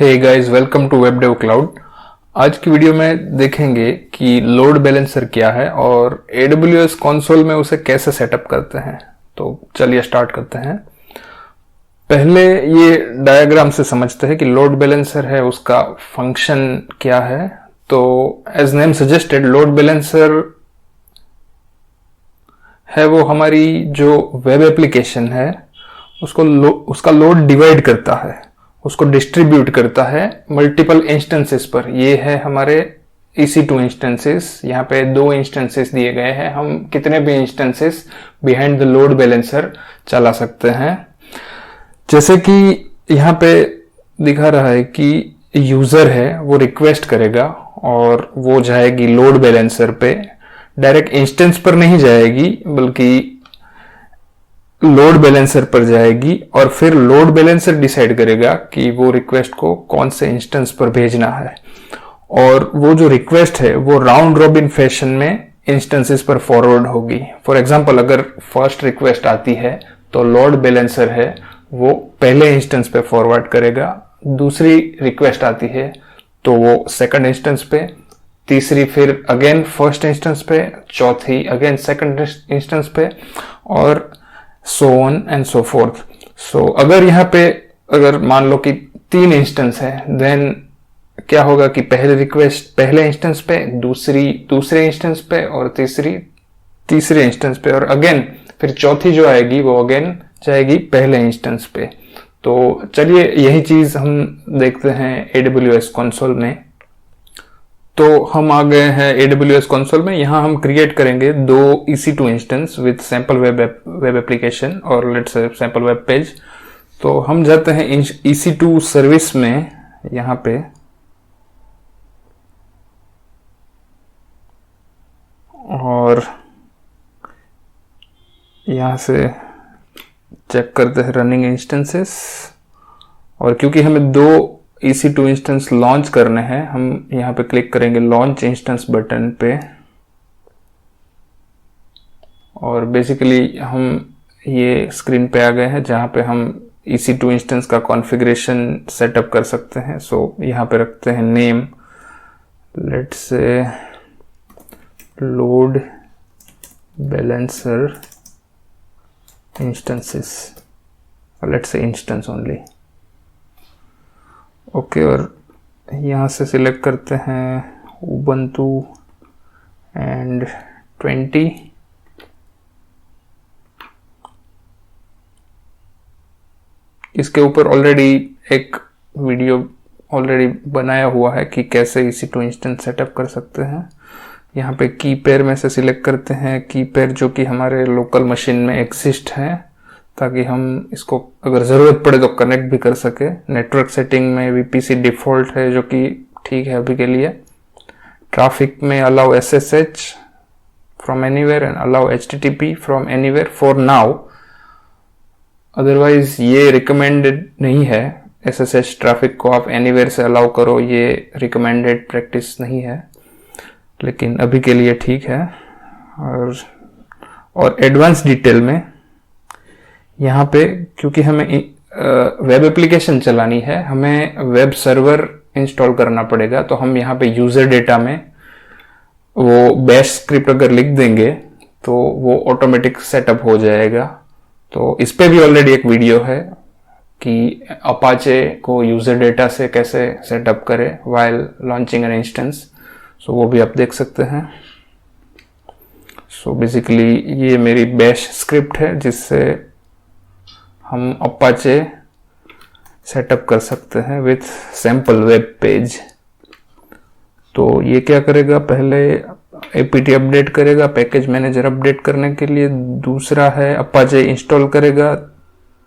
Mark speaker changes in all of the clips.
Speaker 1: Hey guys, welcome to Web Dev Cloud. आज की video में देखेंगे कि लोड बैलेंसर क्या है और AWS कंसोल में उसे कैसे सेटअप करते हैं। तो चलिए स्टार्ट करते हैं। पहले ये डायग्राम से समझते हैं कि लोड बैलेंसर है उसका फंक्शन क्या है। तो as name suggested, load balancer है वो हमारी जो वेब एप्लीकेशन है उसका लोड डिवाइड करता है, उसको डिस्ट्रीब्यूट करता है मल्टीपल इंस्टेंसेस पर। ये है हमारे EC2 इंस्टेंसेस। यहाँ पे 2 इंस्टेंसेस दिए गए हैं, हम कितने भी instances behind the load balancer चला सकते हैं। जैसे कि यहाँ पे दिखा रहा है कि यूजर है वो रिक्वेस्ट करेगा और वो जाएगी लोड बैलेंसर पे, डायरेक्ट इंस्टेंस पर नहीं जाएगी बल्कि लोड बैलेंसर पर जाएगी और फिर लोड बैलेंसर डिसाइड करेगा कि वो रिक्वेस्ट को कौन से इंस्टेंस पर भेजना है। और वो जो रिक्वेस्ट है वो राउंड रॉबिन फैशन में इंस्टेंसेस पर फॉरवर्ड होगी। फॉर एग्जांपल, अगर फर्स्ट रिक्वेस्ट आती है तो लोड बैलेंसर है वो पहले इंस्टेंस पे फॉरवर्ड करेगा, दूसरी रिक्वेस्ट आती है तो वो सेकंड इंस्टेंस पे, तीसरी फिर अगेन फर्स्ट इंस्टेंस पे, चौथी अगेन सेकंड इंस्टेंस पे, और so on and so forth। so अगर यहाँ पे अगर मान लो कि 3 इंस्टेंस है, देन क्या होगा कि पहले रिक्वेस्ट पहले इंस्टेंस पे, दूसरी दूसरे इंस्टेंस पे और तीसरी तीसरे इंस्टेंस पे, और अगेन फिर चौथी जो आएगी वो अगेन जाएगी पहले इंस्टेंस पे। तो चलिए यही चीज हम देखते हैं AWS कंसोल में। तो हम आ गए हैं AWS कंसोल में। यहाँ हम क्रिएट करेंगे 2 EC2 instance with sample web application और let's say sample web page. तो हम जाते हैं EC2 सर्विस में, यहाँ पे और यहाँ से चेक करते हैं रनिंग इंस्टेंसेस। और क्योंकि हमें 2 EC2 इंस्टेंस लॉन्च करने हैं, हम यहाँ पे क्लिक करेंगे लॉन्च इंस्टेंस बटन पे और बेसिकली हम ये स्क्रीन पे आ गए हैं जहाँ पे हम EC2 इंस्टेंस का कॉन्फ़िगरेशन सेटअप कर सकते हैं। सो यहाँ पे रखते हैं name, let's say load balancer instances, let's say instance only. Okay, और यहाँ से सिलेक्ट करते हैं उबंटू एंड 20। इसके ऊपर ऑलरेडी एक वीडियो ऑलरेडी बनाया हुआ है कि कैसे EC2 इंस्टेंस सेटअप कर सकते हैं। यहाँ पे की पेयर में से सिलेक्ट करते हैं की पेयर जो कि हमारे लोकल मशीन में एग्जिस्ट है, ताकि हम इसको अगर ज़रूरत पड़े तो कनेक्ट भी कर सके। नेटवर्क सेटिंग में VPC डिफ़ॉल्ट है जो कि ठीक है अभी के लिए। ट्रैफिक में allow SSH from anywhere and allow HTTP from anywhere for now. Otherwise ये रिकमेंडेड नहीं है, SSH ट्रैफिक को आप एनीवेयर से अलाउ करो, ये रिकमेंडेड प्रैक्टिस नहीं है, लेकिन अभी के लिए ठीक है। और एडवांस डिटेल में यहाँ पे क्योंकि हमें वेब एप्लीकेशन चलानी है, हमें वेब सर्वर इंस्टॉल करना पड़ेगा। तो हम यहाँ पे यूजर डेटा में वो बैश स्क्रिप्ट अगर लिख देंगे तो वो ऑटोमेटिक सेटअप हो जाएगा। तो इस पे भी ऑलरेडी एक वीडियो है कि अपाचे को यूजर डेटा से कैसे सेटअप करे व्हाइल लॉन्चिंग एन इंस्टेंस। सो वो भी आप देख सकते हैं। सो बेसिकली ये मेरी बैश स्क्रिप्ट है जिससे हम अपाचे सेटअप कर सकते हैं विथ सैंपल वेब पेज। तो ये क्या करेगा, पहले apt अपडेट करेगा पैकेज मैनेजर अपडेट करने के लिए, दूसरा है अपाचे इंस्टॉल करेगा,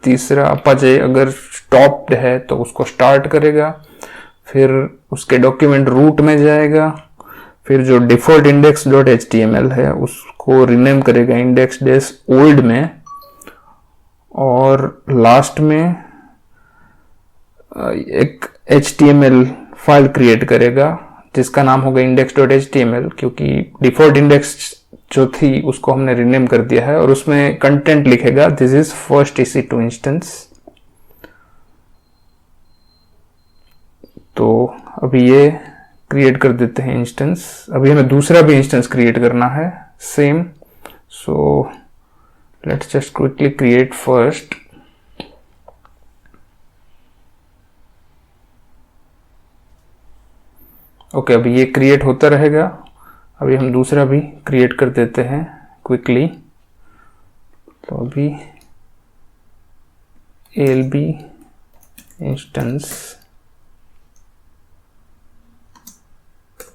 Speaker 1: तीसरा अपाचे अगर स्टॉप्ड है तो उसको स्टार्ट करेगा, फिर उसके डॉक्यूमेंट रूट में जाएगा, फिर जो डिफॉल्ट index.html है उसको रिनेम करेगा index-old में, और लास्ट में एक HTML फाइल क्रिएट करेगा जिसका नाम होगा index.html, क्योंकि डिफॉल्ट इंडेक्स जो थी उसको हमने रिनेम कर दिया है, और उसमें कंटेंट लिखेगा this is first EC2 instance. तो अभी ये क्रिएट कर देते हैं इंस्टेंस। अभी हमें दूसरा भी इंस्टेंस क्रिएट करना है same, so let's just quickly create first. Okay, अभी ये क्रिएट होता रहेगा। अभी हम दूसरा भी क्रिएट कर देते हैं क्विकली। तो अभी ALB इंस्टेंस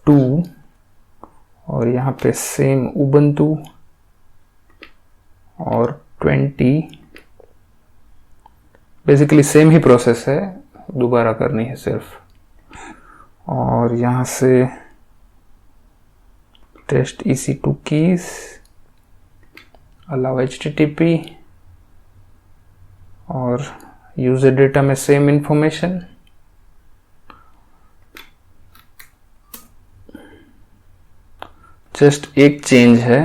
Speaker 1: 2 और यहाँ पे सेम उबंटू और 20, बेसिकली सेम ही प्रोसेस है, दोबारा करनी है सिर्फ। और यहाँ से test EC2 keys, allow HTTP और यूजर डेटा में सेम इंफॉर्मेशन। जस्ट एक चेंज है,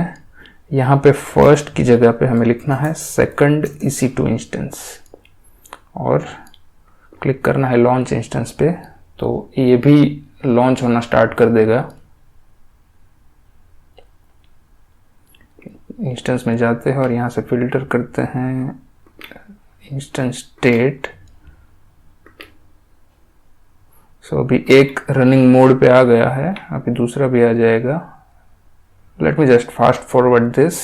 Speaker 1: यहाँ पे फर्स्ट की जगह पे हमें लिखना है सेकंड EC2 इंस्टेंस और क्लिक करना है लॉन्च इंस्टेंस पे। तो ये भी लॉन्च होना स्टार्ट कर देगा। इंस्टेंस में जाते हैं और यहाँ से फिल्टर करते हैं इंस्टेंस स्टेट। सो अभी एक रनिंग मोड पे आ गया है, अभी दूसरा भी आ जाएगा। Let me just fast forward this.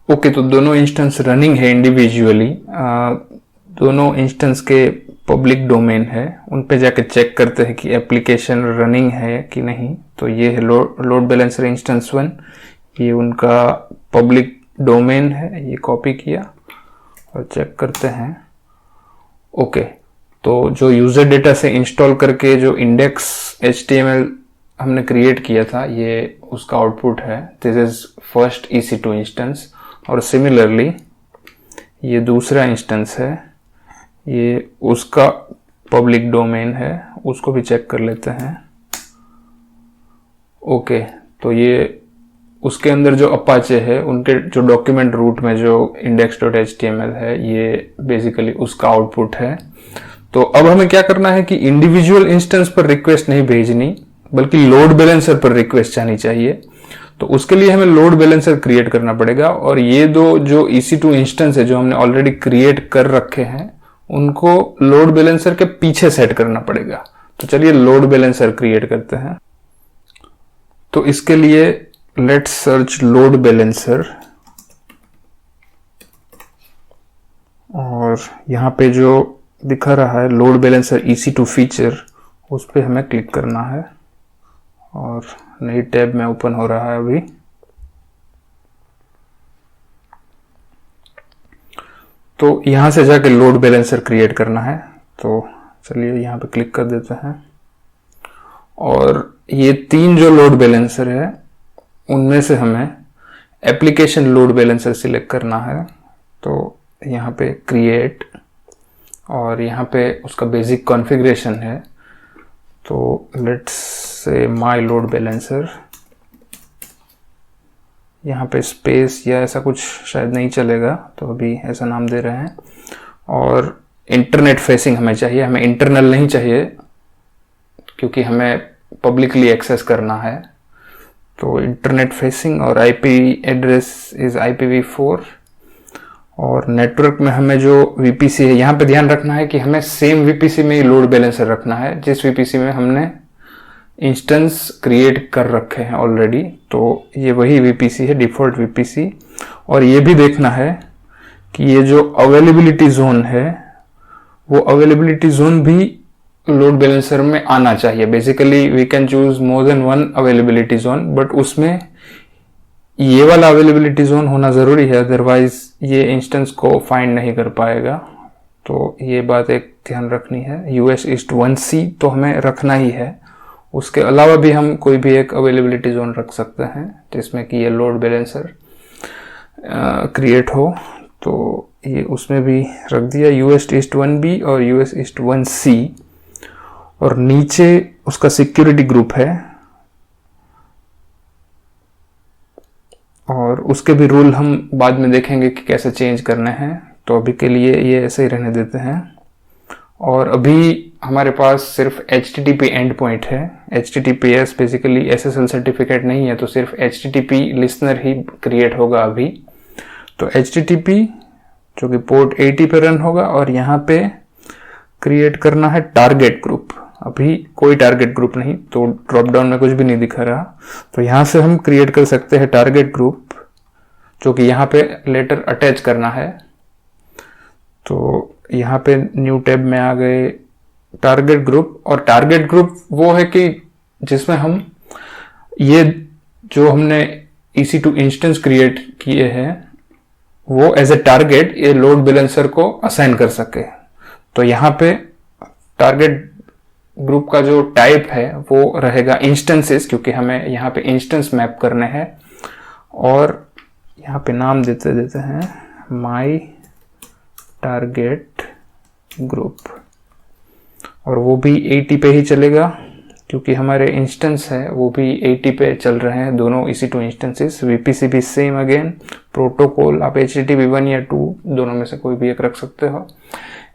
Speaker 1: Okay, तो दोनों इंस्टेंस रनिंग है इंडिविजुअली। दोनों इंस्टेंस के पब्लिक डोमेन है, उन पे जाके चेक करते हैं कि एप्लीकेशन रनिंग है कि नहीं। तो ये है लोड बैलेंसर इंस्टेंस 1, ये उनका पब्लिक डोमेन है, ये कॉपी किया और चेक करते हैं। ओके, तो जो यूजर डेटा से इंस्टॉल करके जो इंडेक्स HTML हमने क्रिएट किया था, ये उसका आउटपुट है। This is first EC2 instance. और सिमिलरली ये दूसरा इंस्टेंस है, ये उसका पब्लिक डोमेन है, उसको भी चेक कर लेते हैं। ओके, तो ये उसके अंदर जो अपाचे है, उनके जो डॉक्यूमेंट रूट में जो index.html है, ये बेसिकली उसका आउटपुट है। तो अब हमें क्या करना है कि इंडिविजुअल इंस्टेंस पर रिक्वेस्ट नहीं भेजनी, बल्कि लोड बैलेंसर पर रिक्वेस्ट जानी चाहिए। तो उसके लिए हमें लोड बैलेंसर क्रिएट करना पड़ेगा और ये दो जो EC2 इंस्टेंस है जो हमने ऑलरेडी क्रिएट कर रखे हैं, उनको लोड बैलेंसर के पीछे सेट करना पड़ेगा। तो चलिए लोड बैलेंसर क्रिएट करते हैं। तो इसके लिए लेट्स सर्च लोड बैलेंसर और यहाँ पे जो दिखा रहा है लोड बैलेंसर EC2 फीचर, उस पे हमें क्लिक करना है और नई टैब में ओपन हो रहा है अभी। तो यहां से जाके लोड बैलेंसर क्रिएट करना है। तो चलिए यहाँ पे क्लिक कर देते हैं और ये 3 जो लोड बैलेंसर है, उनमें से हमें एप्लीकेशन लोड बैलेंसर सिलेक्ट करना है। तो यहाँ पे क्रिएट और यहाँ पे उसका बेसिक कॉन्फ़िगरेशन है। तो let's say my load balancer, यहाँ पे स्पेस या ऐसा कुछ शायद नहीं चलेगा, तो अभी ऐसा नाम दे रहे हैं। और इंटरनेट फेसिंग हमें चाहिए, हमें इंटरनल नहीं चाहिए क्योंकि हमें पब्लिकली एक्सेस करना है। तो इंटरनेट फेसिंग और IP एड्रेस इज IPv4 और नेटवर्क में हमें जो VPC है, यहाँ पे ध्यान रखना है कि हमें सेम VPC में ही लोड बैलेंसर रखना है जिस VPC में हमने इंस्टेंस क्रिएट कर रखे हैं ऑलरेडी। तो ये वही VPC है, डिफॉल्ट VPC। और ये भी देखना है कि ये जो अवेलेबिलिटी जोन है, वो अवेलेबिलिटी जोन भी लोड बैलेंसर में आना चाहिए। Basically we can choose more than one availability zone, but उसमें ये वाला अवेलेबिलिटी जोन होना जरूरी है, अदरवाइज ये इंस्टेंस को फाइंड नहीं कर पाएगा। तो ये बात एक ध्यान रखनी है। US East 1C तो हमें रखना ही है, उसके अलावा भी हम कोई भी एक अवेलेबिलिटी जोन रख सकते हैं जिसमें कि ये लोड बैलेंसर क्रिएट हो। तो ये उसमें भी रख दिया US East 1B और US East 1C। और नीचे उसका सिक्योरिटी ग्रुप है और उसके भी रूल हम बाद में देखेंगे कि कैसे चेंज करने हैं। तो अभी के लिए ये ऐसे ही रहने देते हैं। और अभी हमारे पास सिर्फ HTTP एंड पॉइंट है। HTTPS बेसिकली SSL सर्टिफिकेट नहीं है, तो सिर्फ HTTP लिसनर ही क्रिएट होगा अभी। तो HTTP जो कि पोर्ट 80 पे रन होगा, और यहाँ पे क्रिएट करना है टारगेट ग्रुप। अभी कोई टारगेट ग्रुप नहीं, तो ड्रॉप डाउन में कुछ भी नहीं दिखा रहा, तो यहाँ से हम क्रिएट कर सकते हैं टारगेट ग्रुप, जो कि यहाँ पे लेटर अटैच करना है। तो यहाँ पे न्यू टैब में आ गए टारगेट ग्रुप, और टारगेट ग्रुप वो है कि जिसमें हम ये जो हमने EC2 इंस्टेंस क्रिएट किए हैं वो एज ए टारगेट ये लोड बैलेंसर को असाइन कर सके। तो यहाँ पे टारगेट ग्रुप का जो टाइप है वो रहेगा इंस्टेंसेस, क्योंकि हमें यहाँ पे इंस्टेंस मैप करने हैं। और यहाँ पे नाम देते हैं माई टारगेट ग्रुप, और वो भी 80 पे ही चलेगा, क्योंकि हमारे इंस्टेंस है वो भी 80 पे चल रहे हैं दोनों EC2 इंस्टेंसेस। VPC भी सेम अगेन। प्रोटोकॉल आप HTTP 1 या 2 दोनों में से कोई भी एक रख सकते हो।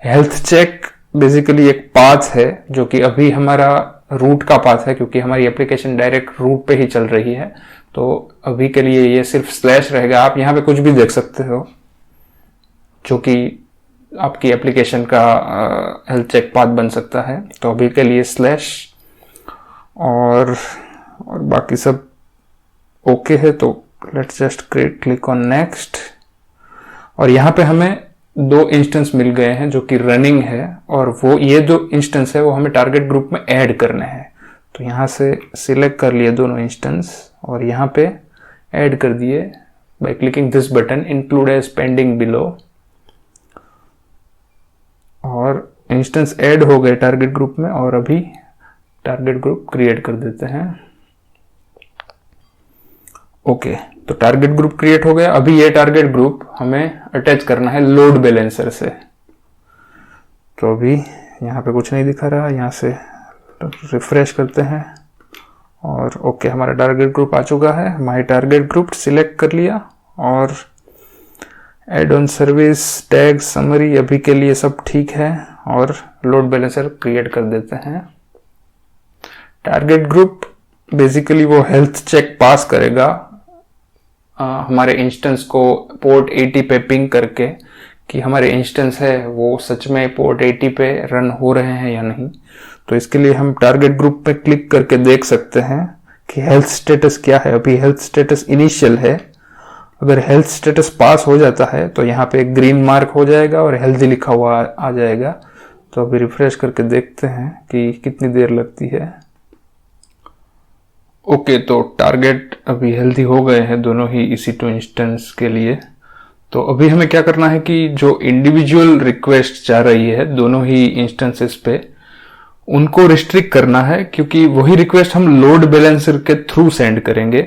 Speaker 1: हेल्थ चेक बेसिकली एक पाथ है जो कि अभी हमारा रूट का पाथ है, क्योंकि हमारी एप्लीकेशन डायरेक्ट रूट पे ही चल रही है। तो अभी के लिए ये सिर्फ स्लैश रहेगा। आप यहाँ पे कुछ भी देख सकते हो जो कि आपकी एप्लीकेशन का हेल्थ चेक पाथ बन सकता है। तो अभी के लिए स्लैश, और बाकी सब ओके है। तो let's just click on next, और यहाँ पे हमें 2 इंस्टेंस मिल गए हैं जो कि रनिंग है, और वो ये 2 इंस्टेंस है वो हमें टारगेट ग्रुप में ऐड करने हैं। तो यहाँ से सिलेक्ट कर लिए दोनों इंस्टेंस, और यहाँ पे ऐड कर दिए by clicking this button include as pending below, और इंस्टेंस ऐड हो गए टारगेट ग्रुप में। और अभी टारगेट ग्रुप क्रिएट कर देते हैं। ओके, तो टारगेट ग्रुप क्रिएट हो गया। अभी ये टारगेट ग्रुप हमें अटैच करना है लोड बैलेंसर से। तो अभी यहाँ पे कुछ नहीं दिखा रहा, यहाँ से रिफ्रेश करते हैं, और ओके हमारा टारगेट ग्रुप आ चुका है। माई टारगेट ग्रुप सिलेक्ट कर लिया, और add on service tag summary अभी के लिए सब ठीक है, और लोड बैलेंसर क्रिएट कर देते हैं। टारगेट ग्रुप बेसिकली वो हेल्थ चेक पास करेगा हमारे इंस्टेंस को पोर्ट 80 पे पिंग करके कि हमारे इंस्टेंस है वो सच में पोर्ट 80 पे रन हो रहे हैं या नहीं। तो इसके लिए हम टारगेट ग्रुप पे क्लिक करके देख सकते हैं कि हेल्थ स्टेटस क्या है। अभी हेल्थ स्टेटस इनिशियल है। अगर हेल्थ स्टेटस पास हो जाता है तो यहाँ पे एक ग्रीन मार्क हो जाएगा और हेल्थी लिखा हुआ आ जाएगा। तो अभी रिफ्रेश करके देखते हैं कि कितनी देर लगती है। ओके, तो टारगेट अभी हेल्थी हो गए हैं दोनों ही EC2 इंस्टेंस के लिए। तो अभी हमें क्या करना है कि जो इंडिविजुअल रिक्वेस्ट जा रही है दोनों ही इंस्टेंसेस पे, उनको रिस्ट्रिक्ट करना है, क्योंकि वही रिक्वेस्ट हम लोड बैलेंसर के थ्रू सेंड करेंगे।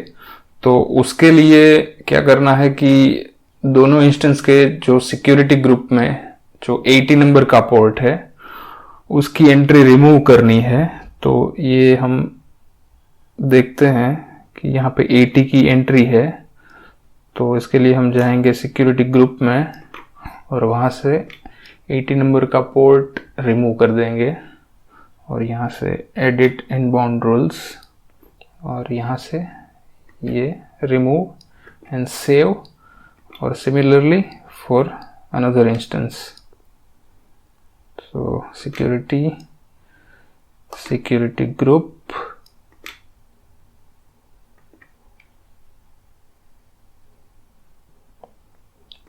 Speaker 1: तो उसके लिए क्या करना है कि दोनों इंस्टेंस के जो सिक्योरिटी ग्रुप में जो 80 नंबर का पोर्ट है उसकी एंट्री रिमूव करनी है। तो ये हम देखते हैं कि यहाँ पे 80 की एंट्री है। तो इसके लिए हम जाएंगे सिक्योरिटी ग्रुप में और वहाँ से 80 नंबर का पोर्ट रिमूव कर देंगे, और यहाँ से एडिट इनबाउंड रूल्स, और यहाँ से ये रिमूव एंड सेव, और similarly for another instance. So security group,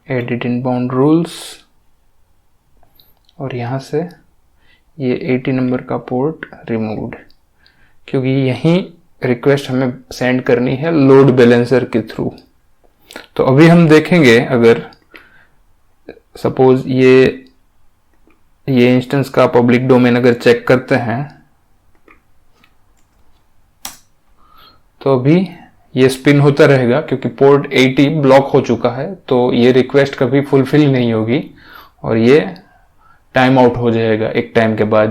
Speaker 1: edit inbound rules, और यहाँ से ये 80 नंबर का पोर्ट रिमूव्ड, क्योंकि यही रिक्वेस्ट हमें सेंड करनी है लोड बैलेंसर के थ्रू। तो अभी हम देखेंगे, अगर सपोज ये इंस्टेंस का पब्लिक डोमेन अगर चेक करते हैं तो अभी ये स्पिन होता रहेगा, क्योंकि पोर्ट 80 ब्लॉक हो चुका है। तो ये रिक्वेस्ट कभी फुलफिल नहीं होगी और ये टाइम आउट हो जाएगा एक टाइम के बाद।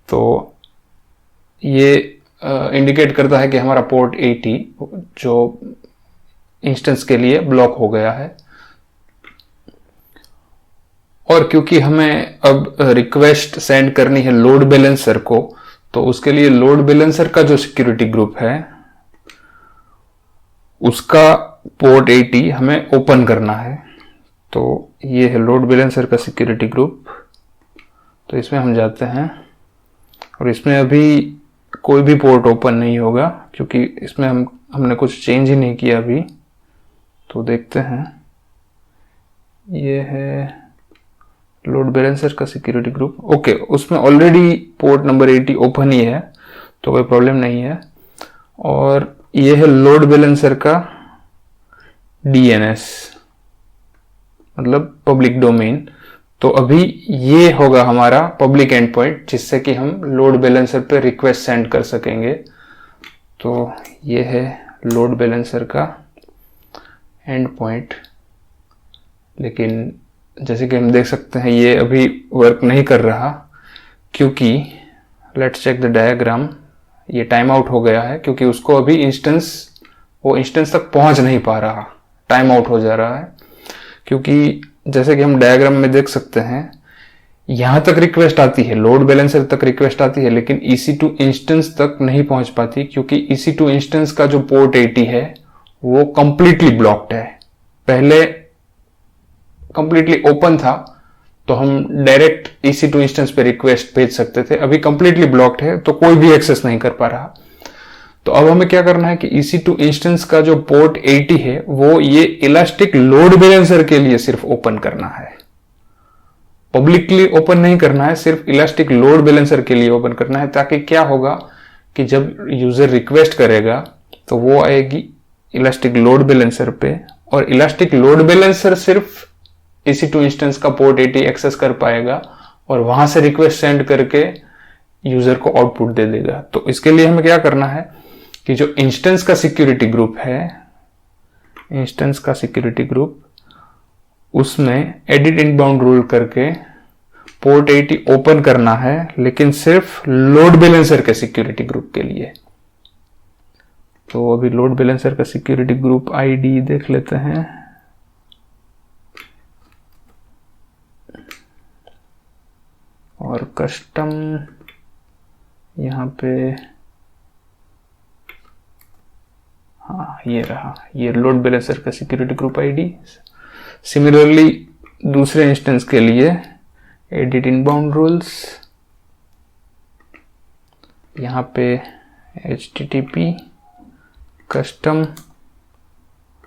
Speaker 1: तो ये इंडिकेट करता है कि हमारा पोर्ट 80 जो इंस्टेंस के लिए ब्लॉक हो गया है। और क्योंकि हमें अब रिक्वेस्ट सेंड करनी है लोड बैलेंसर को, तो उसके लिए लोड बैलेंसर का जो सिक्योरिटी ग्रुप है उसका पोर्ट 80 हमें ओपन करना है। तो ये है लोड बैलेंसर का सिक्योरिटी ग्रुप। तो इसमें हम जाते हैं और इसमें अभी कोई भी पोर्ट ओपन नहीं होगा क्योंकि इसमें हमने कुछ चेंज ही नहीं किया अभी। तो देखते हैं, ये है लोड बैलेंसर का सिक्योरिटी ग्रुप। ओके, उसमें ऑलरेडी पोर्ट नंबर 80 ओपन ही है तो कोई प्रॉब्लम नहीं है। और ये है लोड बैलेंसर का DNS, मतलब पब्लिक डोमेन। तो अभी ये होगा हमारा पब्लिक एंड पॉइंट जिससे कि हम लोड बैलेंसर पे रिक्वेस्ट सेंड कर सकेंगे। तो ये है लोड बैलेंसर का एंड पॉइंट, लेकिन जैसे कि हम देख सकते हैं ये अभी वर्क नहीं कर रहा क्योंकि लेट्स चेक द डायग्राम, ये टाइम आउट हो गया है क्योंकि उसको अभी वो इंस्टेंस तक पहुंच नहीं पा रहा, टाइम आउट हो जा रहा है। क्योंकि जैसे कि हम डायग्राम में देख सकते हैं यहां तक रिक्वेस्ट आती है, लोड बैलेंसर तक रिक्वेस्ट आती है, लेकिन EC2 इंस्टेंस तक नहीं पहुंच पाती क्योंकि EC2 इंस्टेंस का जो पोर्ट 80 है वो कंप्लीटली ब्लॉक्ड है। पहले कंप्लीटली ओपन था तो हम डायरेक्ट EC2 इंस्टेंस पे रिक्वेस्ट भेज सकते थे, अभी कंप्लीटली ब्लॉक्ड है तो कोई भी एक्सेस नहीं कर पा रहा। तो अब हमें क्या करना है कि EC2 इंस्टेंस का जो पोर्ट 80 है वो ये इलास्टिक लोड बैलेंसर के लिए सिर्फ ओपन करना है, पब्लिकली ओपन नहीं करना है, सिर्फ इलास्टिक लोड बैलेंसर के लिए ओपन करना है। ताकि क्या होगा कि जब यूजर रिक्वेस्ट करेगा तो वो आएगी इलास्टिक लोड बैलेंसर पे और इलास्टिक लोड बैलेंसर सिर्फ EC2 इंस्टेंस का पोर्ट 80 एक्सेस कर पाएगा और वहां से रिक्वेस्ट सेंड करके यूजर को आउटपुट दे देगा। तो इसके लिए हमें क्या करना है कि जो इंस्टेंस का सिक्योरिटी ग्रुप है, इंस्टेंस का सिक्योरिटी ग्रुप, उसमें एडिट इनबाउंड रूल करके पोर्ट 80 ओपन करना है, लेकिन सिर्फ लोड बैलेंसर के सिक्योरिटी ग्रुप के लिए। तो अभी लोड बैलेंसर का सिक्योरिटी ग्रुप ID देख लेते हैं। और कस्टम यहां पे, हाँ ये रहा, ये लोड बैलेंसर का सिक्योरिटी ग्रुप ID। सिमिलरली दूसरे इंस्टेंस के लिए एडिट इनबाउंड रूल्स, यहां पे HTTP कस्टम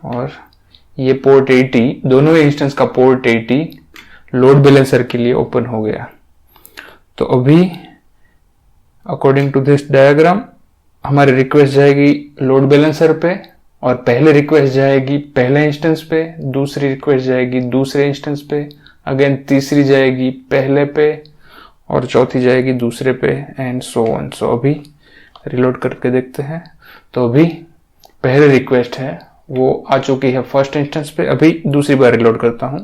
Speaker 1: और ये पोर्ट 80, दोनों इंस्टेंस का पोर्ट 80 लोड बैलेंसर के लिए ओपन हो गया। तो अभी अकॉर्डिंग टू दिस डायग्राम हमारी रिक्वेस्ट जाएगी लोड बैलेंसर पे और पहले रिक्वेस्ट जाएगी पहले इंस्टेंस पे, दूसरी रिक्वेस्ट जाएगी दूसरे इंस्टेंस पे, अगेन तीसरी जाएगी पहले पे और चौथी जाएगी दूसरे पे एंड सो ऑन। सो अभी रिलोड करके देखते हैं। तो अभी पहले रिक्वेस्ट है वो आ चुकी है फर्स्ट इंस्टेंस पे, अभी दूसरी बार रिलोड करता हूं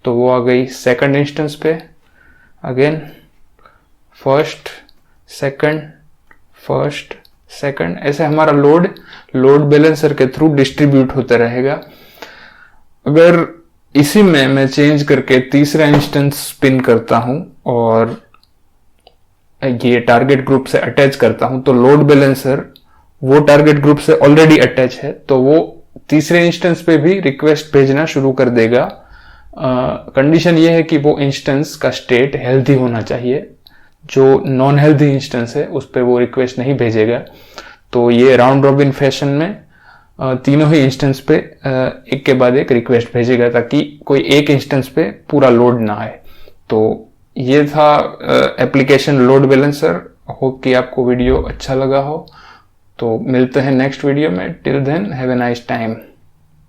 Speaker 1: तो वो आ गई सेकंड इंस्टेंस पे, अगेन फर्स्ट सेकंड, ऐसे हमारा लोड बैलेंसर के थ्रू डिस्ट्रीब्यूट होता रहेगा। अगर इसी में मैं चेंज करके तीसरा इंस्टेंस स्पिन करता हूं और ये टारगेट ग्रुप से अटैच करता हूं तो लोड बैलेंसर वो टारगेट ग्रुप से ऑलरेडी अटैच है तो वो तीसरे इंस्टेंस पे भी रिक्वेस्ट भेजना शुरू कर देगा। कंडीशन ये है कि वो इंस्टेंस का स्टेट हेल्दी होना चाहिए, जो नॉन हेल्दी इंस्टेंस है उस पर वो रिक्वेस्ट नहीं भेजेगा। तो ये राउंड रॉबिन फैशन में तीनों ही इंस्टेंस पे एक के बाद एक रिक्वेस्ट भेजेगा ताकि कोई एक इंस्टेंस पे पूरा लोड ना आए। तो ये था एप्लीकेशन लोड बैलेंसर। होप कि आपको वीडियो अच्छा लगा हो। तो मिलते हैं नेक्स्ट वीडियो में। Till then have a nice time.